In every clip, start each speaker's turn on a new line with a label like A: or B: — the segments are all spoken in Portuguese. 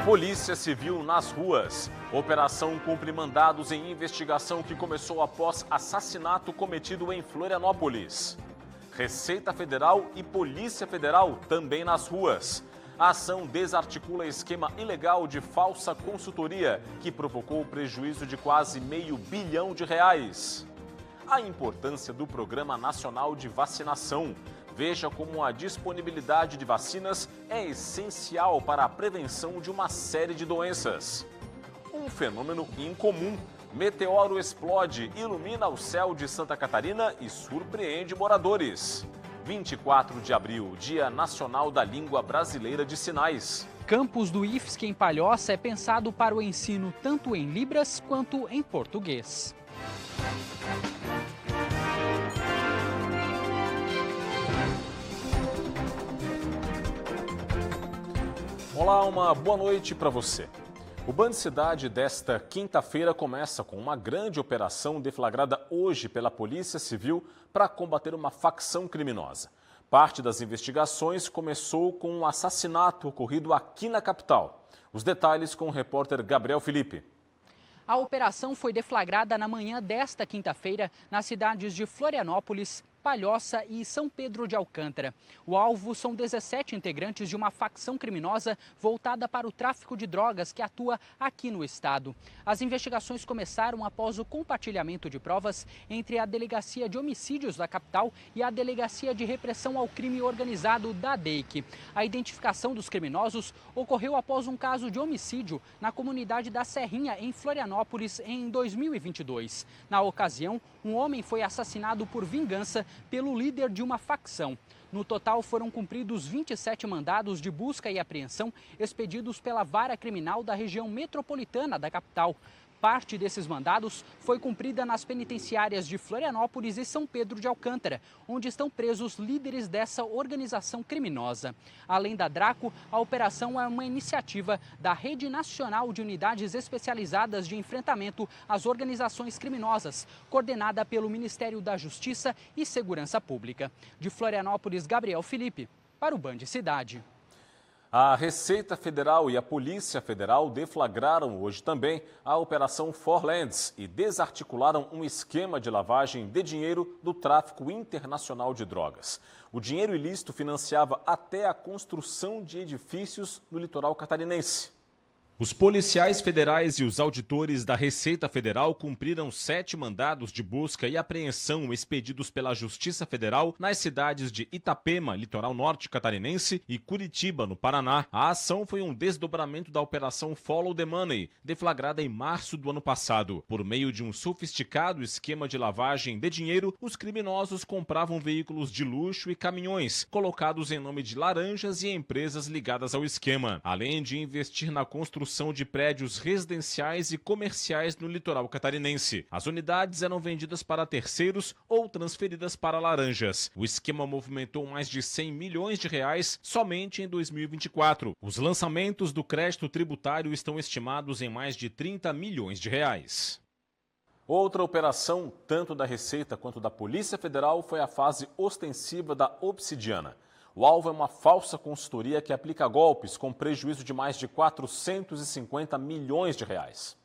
A: Polícia Civil nas ruas. Operação cumpre mandados em investigação que começou após assassinato cometido em Florianópolis. Receita Federal e Polícia Federal também nas ruas. A ação desarticula esquema ilegal de falsa consultoria que provocou prejuízo de quase R$500 bilhão. A importância do Programa Nacional de Vacinação. Veja como a disponibilidade de vacinas é essencial para a prevenção de uma série de doenças. Um fenômeno incomum. Meteoro explode, ilumina o céu de Santa Catarina e surpreende moradores. 24 de abril, Dia Nacional da Língua Brasileira de Sinais.
B: Campus do IFSC em Palhoça é pensado para o ensino tanto em Libras quanto em português.
A: Olá, uma boa noite para você. O Band Cidade desta quinta-feira começa com uma grande operação deflagrada hoje pela Polícia Civil para combater uma facção criminosa. Parte das investigações começou com um assassinato ocorrido aqui na capital. Os detalhes com o repórter Gabriel Felipe.
B: A operação foi deflagrada na manhã desta quinta-feira nas cidades de Florianópolis, Palhoça e São Pedro de Alcântara. O alvo são 17 integrantes de uma facção criminosa voltada para o tráfico de drogas que atua aqui no estado. As investigações começaram após o compartilhamento de provas entre a Delegacia de Homicídios da capital e a Delegacia de Repressão ao Crime Organizado da DEIC. A identificação dos criminosos ocorreu após um caso de homicídio na comunidade da Serrinha, em Florianópolis, em 2022. Na ocasião, um homem foi assassinado por vingança pelo líder de uma facção. No total, foram cumpridos 27 mandados de busca e apreensão expedidos pela Vara Criminal da região metropolitana da capital. Parte desses mandados foi cumprida nas penitenciárias de Florianópolis e São Pedro de Alcântara, onde estão presos líderes dessa organização criminosa. Além da Draco, a operação é uma iniciativa da Rede Nacional de Unidades Especializadas de Enfrentamento às Organizações Criminosas, coordenada pelo Ministério da Justiça e Segurança Pública. De Florianópolis, Gabriel Felipe, para o Band Cidade.
A: A Receita Federal e a Polícia Federal deflagraram hoje também a Operação Forlands e desarticularam um esquema de lavagem de dinheiro do tráfico internacional de drogas. O dinheiro ilícito financiava até a construção de edifícios no litoral catarinense. Os policiais federais e os auditores da Receita Federal cumpriram 7 mandados de busca e apreensão expedidos pela Justiça Federal nas cidades de Itapema, litoral norte catarinense, e Curitiba, no Paraná. A ação foi um desdobramento da Operação Follow the Money, deflagrada em março do ano passado. Por meio de um sofisticado esquema de lavagem de dinheiro, os criminosos compravam veículos de luxo e caminhões, colocados em nome de laranjas e empresas ligadas ao esquema, além de investir na construção de prédios residenciais e comerciais no litoral catarinense. As unidades eram vendidas para terceiros ou transferidas para laranjas. O esquema movimentou mais de R$100 milhões somente em 2024. Os lançamentos do crédito tributário estão estimados em mais de R$30 milhões. Outra operação, tanto da Receita quanto da Polícia Federal, foi a fase ostensiva da Obsidiana. O alvo é uma falsa consultoria que aplica golpes com prejuízo de mais de R$450 milhões.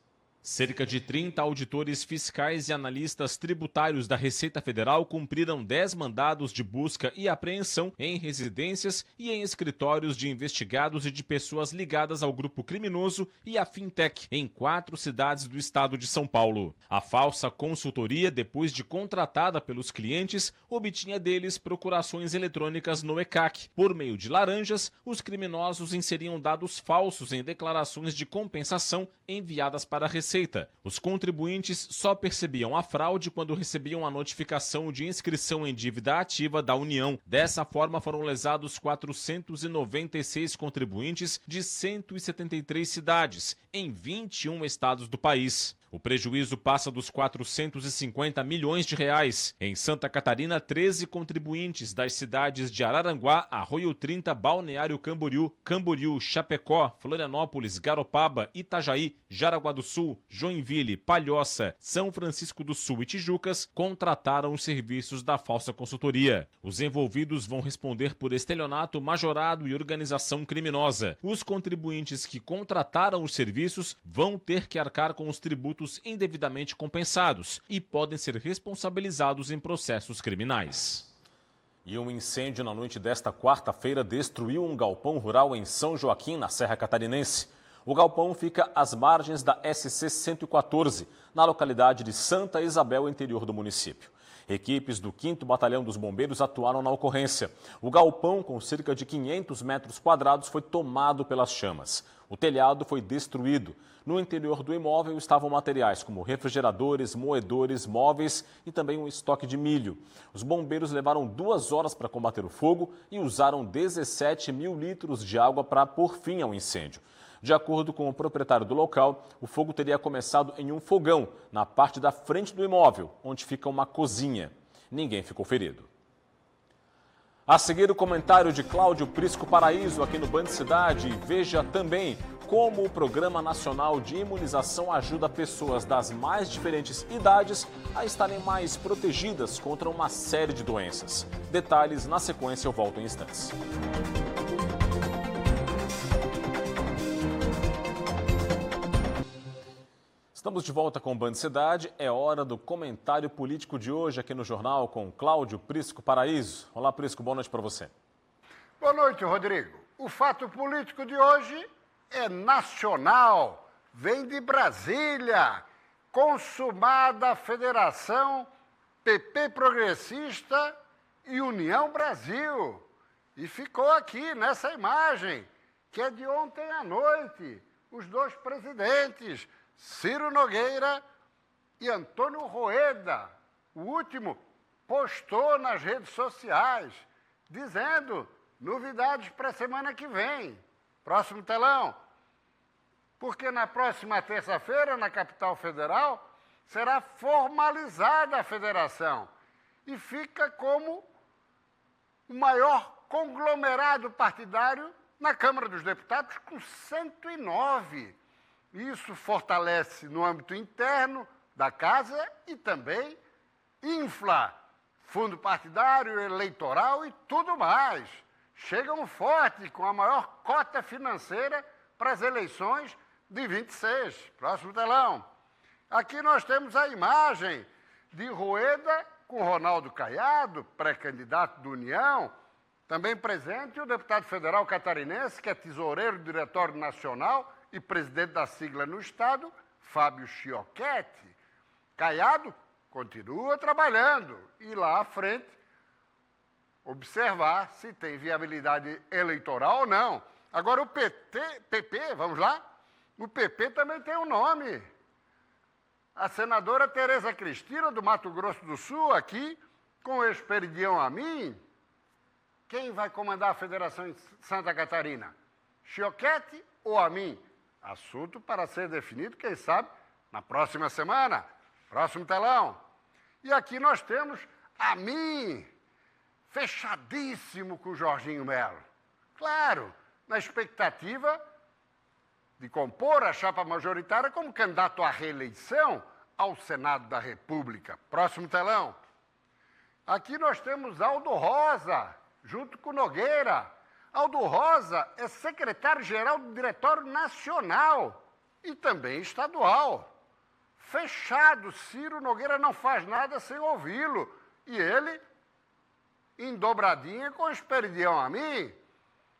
A: Cerca de 30 auditores fiscais e analistas tributários da Receita Federal cumpriram 10 mandados de busca e apreensão em residências e em escritórios de investigados e de pessoas ligadas ao grupo criminoso e à fintech em 4 cidades do estado de São Paulo. A falsa consultoria, depois de contratada pelos clientes, obtinha deles procurações eletrônicas no ECAC. Por meio de laranjas, os criminosos inseriam dados falsos em declarações de compensação enviadas para a Receita. Os contribuintes só percebiam a fraude quando recebiam a notificação de inscrição em dívida ativa da União. Dessa forma, foram lesados 496 contribuintes de 173 cidades, em 21 estados do país. O prejuízo passa dos 450 milhões de reais. Em Santa Catarina, 13 contribuintes das cidades de Araranguá, Arroio 30, Balneário Camboriú, Chapecó, Florianópolis, Garopaba, Itajaí, Jaraguá do Sul, Joinville, Palhoça, São Francisco do Sul e Tijucas contrataram os serviços da falsa consultoria. Os envolvidos vão responder por estelionato majorado e organização criminosa. Os contribuintes que contrataram os serviços vão ter que arcar com os tributos indevidamente compensados e podem ser responsabilizados em processos criminais. E um incêndio na noite desta quarta-feira destruiu um galpão rural em São Joaquim, na Serra Catarinense. O galpão fica às margens da SC 114, na localidade de Santa Isabel, interior do município. Equipes do 5º Batalhão dos Bombeiros atuaram na ocorrência. O galpão, com cerca de 500 metros quadrados, foi tomado pelas chamas. O telhado foi destruído. No interior do imóvel estavam materiais como refrigeradores, moedores, móveis e também um estoque de milho. Os bombeiros levaram 2 horas para combater o fogo e usaram 17 mil litros de água para pôr fim ao incêndio. De acordo com o proprietário do local, o fogo teria começado em um fogão, na parte da frente do imóvel, onde fica uma cozinha. Ninguém ficou ferido. A seguir, o comentário de Cláudio Prisco Paraíso aqui no Band Cidade. Veja também como o Programa Nacional de Imunização ajuda pessoas das mais diferentes idades a estarem mais protegidas contra uma série de doenças. Detalhes na sequência, eu volto em instantes. Estamos de volta com o Band Cidade. É hora do comentário político de hoje aqui no jornal com Cláudio Prisco Paraíso. Olá, Prisco, boa noite para você.
C: Boa noite, Rodrigo. O fato político de hoje é nacional, vem de Brasília. Consumada a federação PP Progressista e União Brasil. E ficou aqui nessa imagem, que é de ontem à noite, os dois presidentes, Ciro Nogueira e Antônio Rueda. O último postou nas redes sociais, dizendo novidades para a semana que vem. Próximo telão. Porque na próxima terça-feira, na capital federal, será formalizada a federação e fica como o maior conglomerado partidário na Câmara dos Deputados, com 109. Isso fortalece no âmbito interno da casa e também infla fundo partidário, eleitoral e tudo mais. Chegam forte com a maior cota financeira para as eleições de 26. Próximo telão. Aqui nós temos a imagem de Rueda com Ronaldo Caiado, pré-candidato do União, também presente o deputado federal catarinense, que é tesoureiro do Diretório Nacional e presidente da sigla no Estado, Fábio Chioquete. Caiado continua trabalhando e lá à frente observar se tem viabilidade eleitoral ou não. Agora o PP, vamos lá? O PP também tem um nome. A senadora Tereza Cristina, do Mato Grosso do Sul, aqui, com o Esperidião Amin. Quem vai comandar a federação em Santa Catarina? Chioquete ou Amin? Assunto para ser definido, quem sabe, na próxima semana. Próximo telão. E aqui nós temos Amin, fechadíssimo com o Jorginho Melo. Claro, na expectativa de compor a chapa majoritária como candidato à reeleição ao Senado da República. Próximo telão. Aqui nós temos Aldo Rosa, junto com Nogueira. Aldo Rosa é secretário-geral do Diretório Nacional e também estadual. Fechado, Ciro Nogueira não faz nada sem ouvi-lo. E ele, em dobradinha com o Esperidião Amin.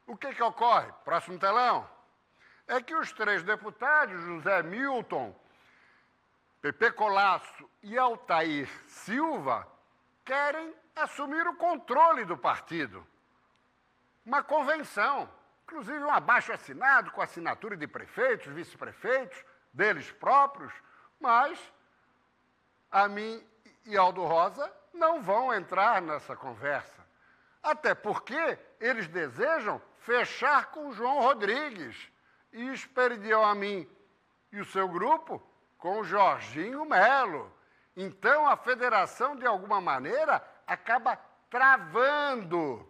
C: O que ocorre? Próximo telão. É que os 3 deputados, José Milton, Pepe Colasso e Altair Silva, querem assumir o controle do partido. Uma convenção, inclusive um abaixo-assinado com assinatura de prefeitos, vice-prefeitos, deles próprios, mas Amin e Aldo Rosa não vão entrar nessa conversa. Até porque eles desejam fechar com João Rodrigues e Esperidião Amin e o seu grupo com o Jorginho Melo. Então, a federação, de alguma maneira, acaba travando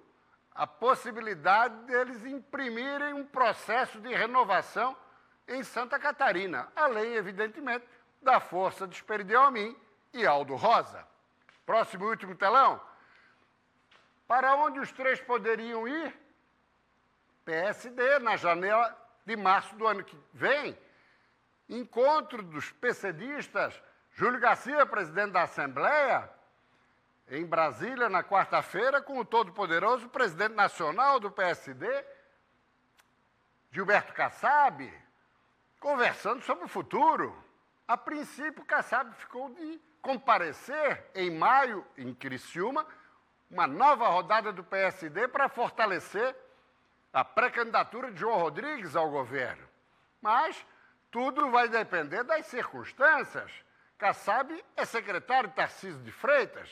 C: a possibilidade deles imprimirem um processo de renovação em Santa Catarina, além, evidentemente, da força de Esperideu Amin e Aldo Rosa. Próximo e último telão. Para onde os três poderiam ir? PSD, na janela de março do ano que vem, encontro dos PCDistas, Júlio Garcia, presidente da Assembleia, em Brasília, na quarta-feira, com o todo-poderoso presidente nacional do PSD, Gilberto Kassab, conversando sobre o futuro. A princípio, Kassab ficou de comparecer em maio, em Criciúma, uma nova rodada do PSD para fortalecer a pré-candidatura de João Rodrigues ao governo. Mas tudo vai depender das circunstâncias. Kassab é secretário de Tarcísio de Freitas,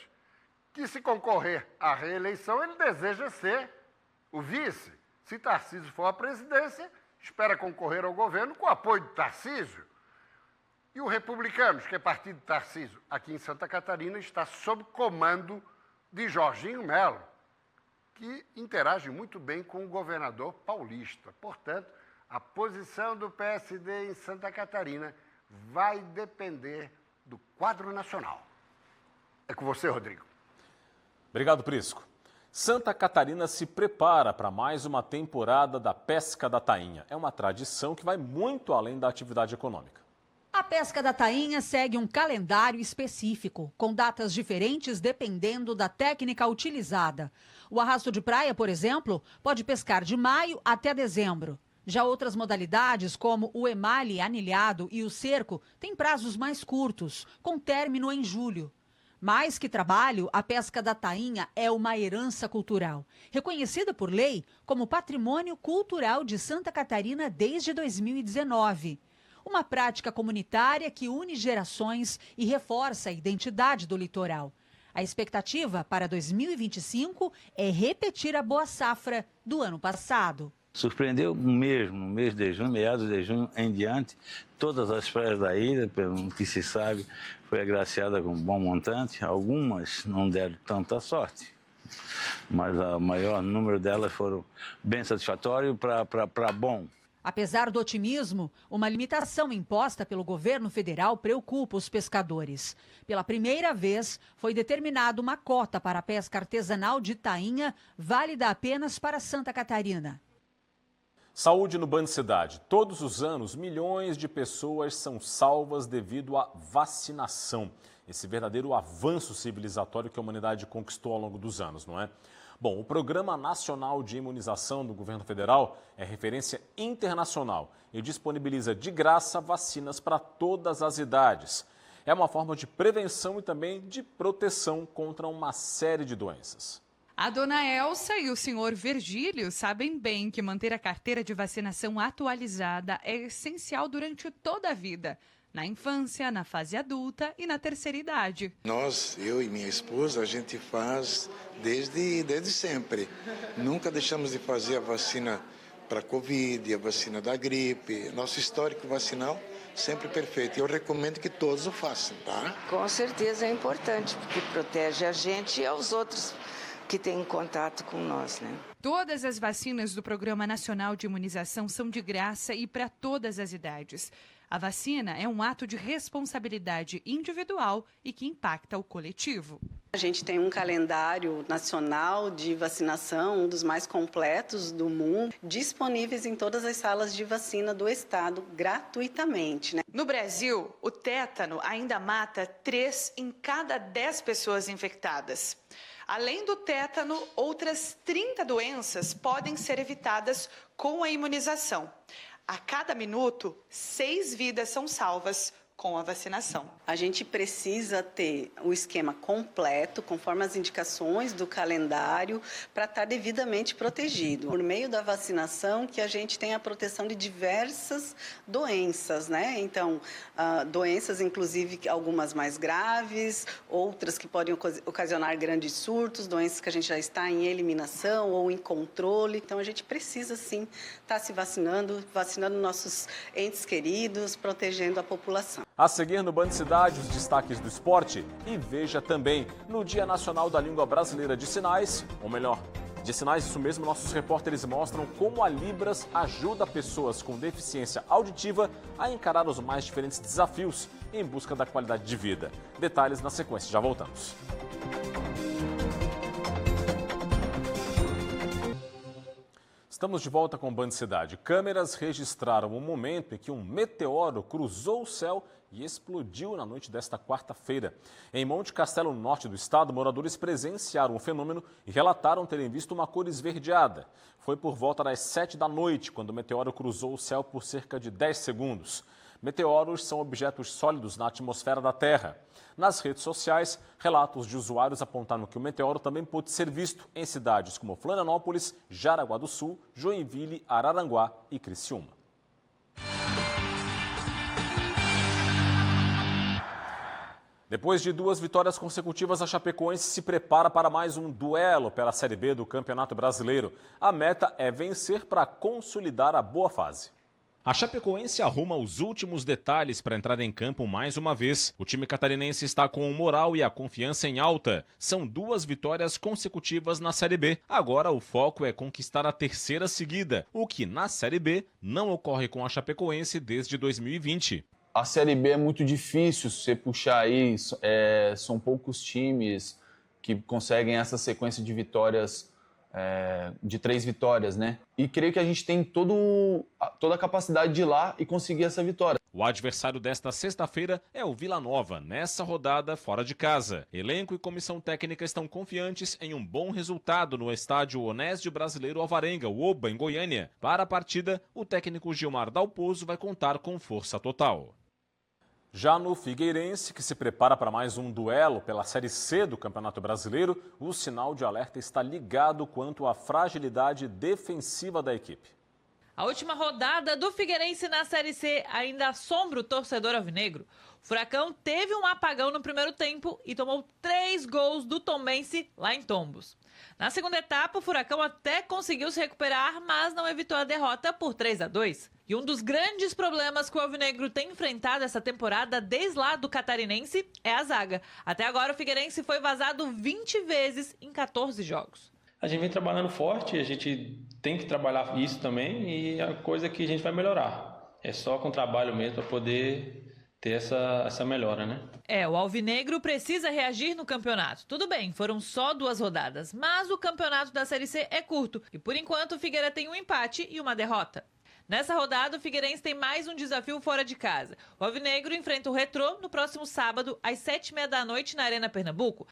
C: que, se concorrer à reeleição, ele deseja ser o vice. Se Tarcísio for à presidência, espera concorrer ao governo com o apoio de Tarcísio. E o Republicanos, que é partido de Tarcísio, aqui em Santa Catarina, está sob comando de Jorginho Melo, que interage muito bem com o governador paulista. Portanto, a posição do PSD em Santa Catarina vai depender do quadro nacional. É com você, Rodrigo.
A: Obrigado, Prisco. Santa Catarina se prepara para mais uma temporada da pesca da tainha. É uma tradição que vai muito além da atividade econômica.
D: A pesca da tainha segue um calendário específico, com datas diferentes dependendo da técnica utilizada. O arrasto de praia, por exemplo, pode pescar de maio até dezembro. Já outras modalidades, como o emale anilhado e o cerco, têm prazos mais curtos, com término em julho. Mais que trabalho, a pesca da tainha é uma herança cultural, reconhecida por lei como Patrimônio Cultural de Santa Catarina desde 2019. Uma prática comunitária que une gerações e reforça a identidade do litoral. A expectativa para 2025 é repetir a boa safra do ano passado.
E: Surpreendeu mesmo, no mês de junho, meados de junho em diante, todas as praias da ilha, pelo que se sabe, foi agraciada com um bom montante. Algumas não deram tanta sorte, mas o maior número delas foram bem satisfatórios para bom.
D: Apesar do otimismo, uma limitação imposta pelo governo federal preocupa os pescadores. Pela primeira vez, foi determinada uma cota para a pesca artesanal de tainha, válida apenas para Santa Catarina.
A: Saúde no Band Cidade. Todos os anos, milhões de pessoas são salvas devido à vacinação. Esse verdadeiro avanço civilizatório que a humanidade conquistou ao longo dos anos, não é? Bom, o Programa Nacional de Imunização do Governo Federal é referência internacional e disponibiliza de graça vacinas para todas as idades. É uma forma de prevenção e também de proteção contra uma série de doenças.
F: A dona Elsa e o senhor Virgílio sabem bem que manter a carteira de vacinação atualizada é essencial durante toda a vida. Na infância, na fase adulta e na terceira idade.
G: Nós, eu e minha esposa, a gente faz desde sempre. Nunca deixamos de fazer a vacina para a Covid, a vacina da gripe. Nosso histórico vacinal sempre perfeito. Eu recomendo que todos o façam, tá?
H: Com certeza é importante, porque protege a gente e aos outros que têm contato com nós, né?
F: Todas as vacinas do Programa Nacional de Imunização são de graça e para todas as idades. A vacina é um ato de responsabilidade individual e que impacta o coletivo.
I: A gente tem um calendário nacional de vacinação, um dos mais completos do mundo, disponíveis em todas as salas de vacina do estado gratuitamente, né?
F: No Brasil, o tétano ainda mata 3 em cada 10 pessoas infectadas. Além do tétano, outras 30 doenças podem ser evitadas com a imunização. A cada minuto, 6 vidas são salvas com a vacinação.
I: A gente precisa ter o esquema completo, conforme as indicações do calendário, para estar devidamente protegido. Por meio da vacinação, que a gente tem a proteção de diversas doenças, né? Então, doenças, inclusive, algumas mais graves, outras que podem ocasionar grandes surtos, doenças que a gente já está em eliminação ou em controle. Então, a gente precisa, sim, estar se vacinando nossos entes queridos, protegendo a população.
A: A seguir no Band Cidade, os destaques do esporte e veja também no Dia Nacional da Língua Brasileira de Sinais, ou melhor, de sinais, isso mesmo, nossos repórteres mostram como a Libras ajuda pessoas com deficiência auditiva a encarar os mais diferentes desafios em busca da qualidade de vida. Detalhes na sequência, já voltamos. Estamos de volta com o Band Cidade. Câmeras registraram o momento em que um meteoro cruzou o céu e explodiu na noite desta quarta-feira. Em Monte Castelo, no norte do estado, moradores presenciaram o fenômeno e relataram terem visto uma cor esverdeada. Foi por volta das 7 da noite, quando o meteoro cruzou o céu por cerca de 10 segundos. Meteoros são objetos sólidos na atmosfera da Terra. Nas redes sociais, relatos de usuários apontaram que o meteoro também pôde ser visto em cidades como Florianópolis, Jaraguá do Sul, Joinville, Araranguá e Criciúma. Depois de 2 vitórias consecutivas, a Chapecoense se prepara para mais um duelo pela Série B do Campeonato Brasileiro. A meta é vencer para consolidar a boa fase. A Chapecoense arruma os últimos detalhes para entrar em campo mais uma vez. O time catarinense está com o moral e a confiança em alta. São 2 vitórias consecutivas na Série B. Agora o foco é conquistar a 3ª seguida, o que na Série B não ocorre com a Chapecoense desde 2020.
J: A Série B é muito difícil você puxar aí, são poucos times que conseguem essa sequência de vitórias, de 3 vitórias, né? E creio que a gente tem toda a capacidade de ir lá e conseguir essa vitória.
A: O adversário desta sexta-feira é o Vila Nova, nessa rodada fora de casa. Elenco e comissão técnica estão confiantes em um bom resultado no estádio Onésio Brasileiro Alvarenga, o Oba, em Goiânia. Para a partida, o técnico Gilmar Dalpozo vai contar com força total. Já no Figueirense, que se prepara para mais um duelo pela Série C do Campeonato Brasileiro, o sinal de alerta está ligado quanto à fragilidade defensiva da equipe.
K: A última rodada do Figueirense na Série C ainda assombra o torcedor alvinegro. O Furacão teve um apagão no primeiro tempo e tomou 3 gols do Tombense lá em Tombos. Na segunda etapa, o Furacão até conseguiu se recuperar, mas não evitou a derrota por 3-2. E um dos grandes problemas que o alvinegro tem enfrentado essa temporada desde lá do catarinense é a zaga. Até agora o Figueirense foi vazado 20 vezes em 14 jogos.
L: A gente vem trabalhando forte, a gente tem que trabalhar isso também e é a coisa que a gente vai melhorar. É só com trabalho mesmo para poder ter essa melhora, né?
K: O alvinegro precisa reagir no campeonato. Tudo bem, foram só 2 rodadas, mas o campeonato da Série C é curto e por enquanto o Figueira tem um empate e uma derrota. Nessa rodada, o Figueirense tem mais um desafio fora de casa. O alvinegro enfrenta o Retrô no próximo sábado, às 7h30 da noite, na Arena Pernambuco.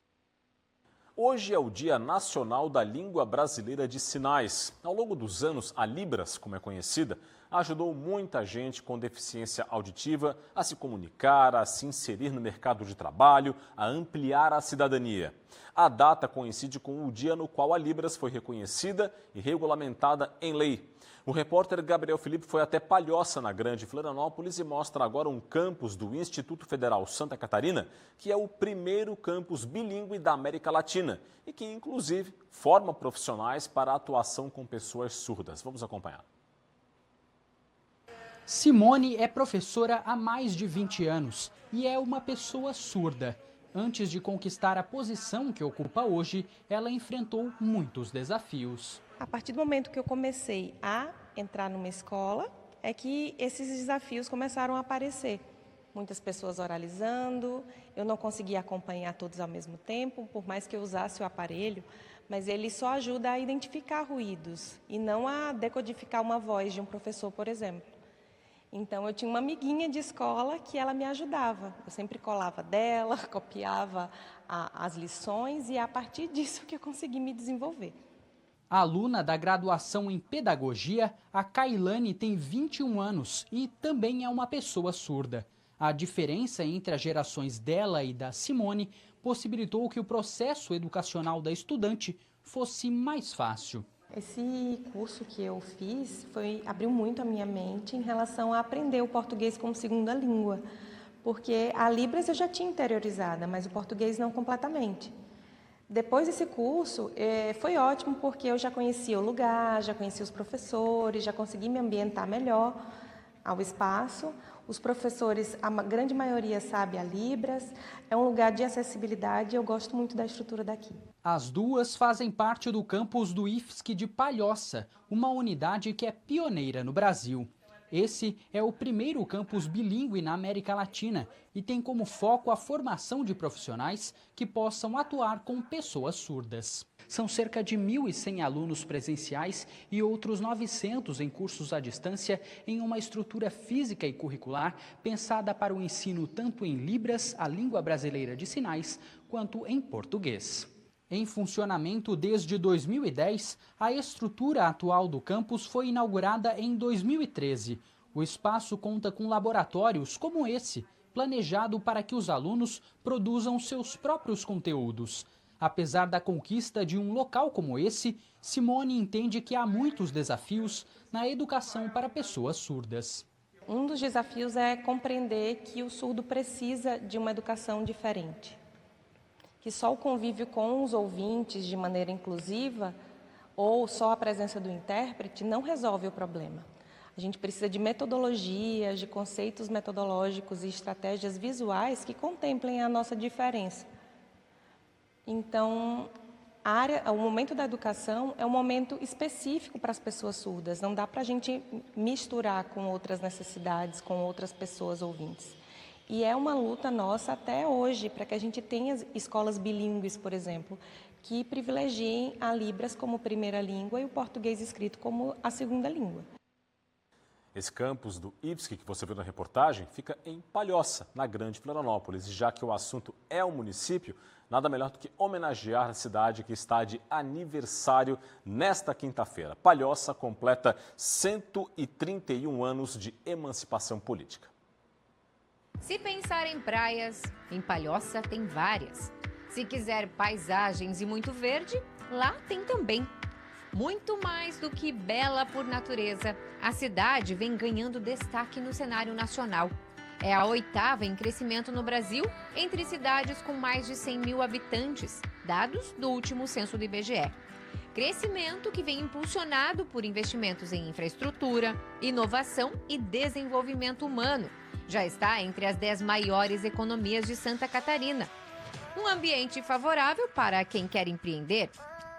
A: Hoje é o Dia Nacional da Língua Brasileira de Sinais. Ao longo dos anos, a Libras, como é conhecida, ajudou muita gente com deficiência auditiva a se comunicar, a se inserir no mercado de trabalho, a ampliar a cidadania. A data coincide com o dia no qual a Libras foi reconhecida e regulamentada em lei. O repórter Gabriel Felipe foi até Palhoça, na Grande Florianópolis, e mostra agora um campus do Instituto Federal Santa Catarina, que é o primeiro campus bilíngue da América Latina e que, inclusive, forma profissionais para a atuação com pessoas surdas. Vamos acompanhar.
B: Simone é professora há mais de 20 anos e é uma pessoa surda. Antes de conquistar a posição que ocupa hoje, ela enfrentou muitos desafios.
M: A partir do momento que eu comecei a entrar numa escola, é que esses desafios começaram a aparecer. Muitas pessoas oralizando, eu não conseguia acompanhar todos ao mesmo tempo, por mais que eu usasse o aparelho, mas ele só ajuda a identificar ruídos e não a decodificar uma voz de um professor, por exemplo. Então, eu tinha uma amiguinha de escola que ela me ajudava. Eu sempre colava dela, copiava as lições e é a partir disso que eu consegui me desenvolver.
B: Aluna da graduação em Pedagogia, a Kailane tem 21 anos e também é uma pessoa surda. A diferença entre as gerações dela e da Simone possibilitou que o processo educacional da estudante fosse mais fácil.
M: Esse curso que eu fiz abriu muito a minha mente em relação a aprender o português como segunda língua, porque a Libras eu já tinha interiorizada, mas o português não completamente. Depois desse curso, foi ótimo porque eu já conhecia o lugar, já conhecia os professores, já consegui me ambientar melhor ao espaço. Os professores, a grande maioria sabe a Libras, é um lugar de acessibilidade e eu gosto muito da estrutura daqui.
B: As duas fazem parte do campus do IFSC de Palhoça, uma unidade que é pioneira no Brasil. Esse é o primeiro campus bilíngue na América Latina e tem como foco a formação de profissionais que possam atuar com pessoas surdas. São cerca de 1.100 alunos presenciais e outros 900 em cursos à distância em uma estrutura física e curricular pensada para o ensino tanto em Libras, a língua brasileira de sinais, quanto em português. Em funcionamento desde 2010, a estrutura atual do campus foi inaugurada em 2013. O espaço conta com laboratórios como esse, planejado para que os alunos produzam seus próprios conteúdos. Apesar da conquista de um local como esse, Simone entende que há muitos desafios na educação para pessoas surdas.
M: Um dos desafios é compreender que o surdo precisa de uma educação diferente. Que só o convívio com os ouvintes de maneira inclusiva ou só a presença do intérprete não resolve o problema. A gente precisa de metodologias, de conceitos metodológicos e estratégias visuais que contemplem a nossa diferença. Então, o momento da educação é um momento específico para as pessoas surdas. Não dá para a gente misturar com outras necessidades, com outras pessoas ouvintes. E é uma luta nossa até hoje para que a gente tenha escolas bilíngues, por exemplo, que privilegiem a Libras como primeira língua e o português escrito como a segunda língua.
A: Esse campus do IFSC que você viu na reportagem fica em Palhoça, na Grande Florianópolis. E já que o assunto é o município, nada melhor do que homenagear a cidade que está de aniversário nesta quinta-feira. Palhoça completa 131 anos de emancipação política.
N: Se pensar em praias, em Palhoça tem várias. Se quiser paisagens e muito verde, lá tem também. Muito mais do que bela por natureza, a cidade vem ganhando destaque no cenário nacional. É a 8ª em crescimento no Brasil, entre cidades com mais de 100 mil habitantes, dados do último censo do IBGE. Crescimento que vem impulsionado por investimentos em infraestrutura, inovação e desenvolvimento humano. Já está entre as 10 maiores economias de Santa Catarina. Um ambiente favorável para quem quer empreender.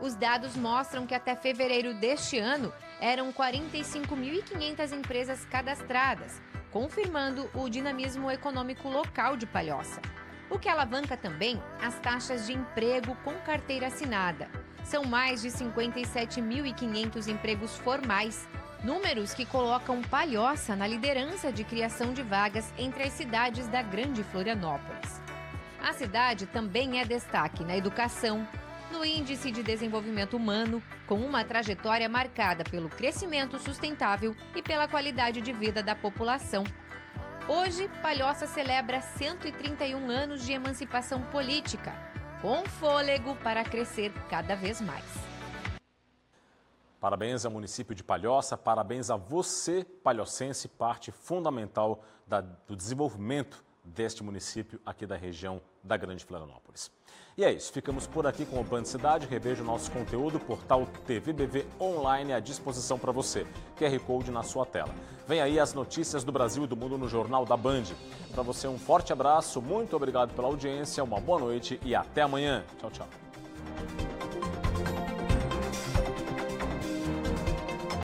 N: Os dados mostram que até fevereiro deste ano eram 45.500 empresas cadastradas, confirmando o dinamismo econômico local de Palhoça. O que alavanca também as taxas de emprego com carteira assinada. São mais de 57.500 empregos formais, números que colocam Palhoça na liderança de criação de vagas entre as cidades da Grande Florianópolis. A cidade também é destaque na educação, no Índice de Desenvolvimento Humano, com uma trajetória marcada pelo crescimento sustentável e pela qualidade de vida da população. Hoje, Palhoça celebra 131 anos de emancipação política, com fôlego para crescer cada vez mais.
A: Parabéns ao município de Palhoça, parabéns a você, palhocense, parte fundamental do desenvolvimento deste município aqui da região da Grande Florianópolis. E é isso, ficamos por aqui com o Band Cidade. Reveja o nosso conteúdo, portal TVBV Online à disposição para você. QR Code na sua tela. Vem aí as notícias do Brasil e do mundo no Jornal da Band. Para você um forte abraço, muito obrigado pela audiência, uma boa noite e até amanhã. Tchau, tchau.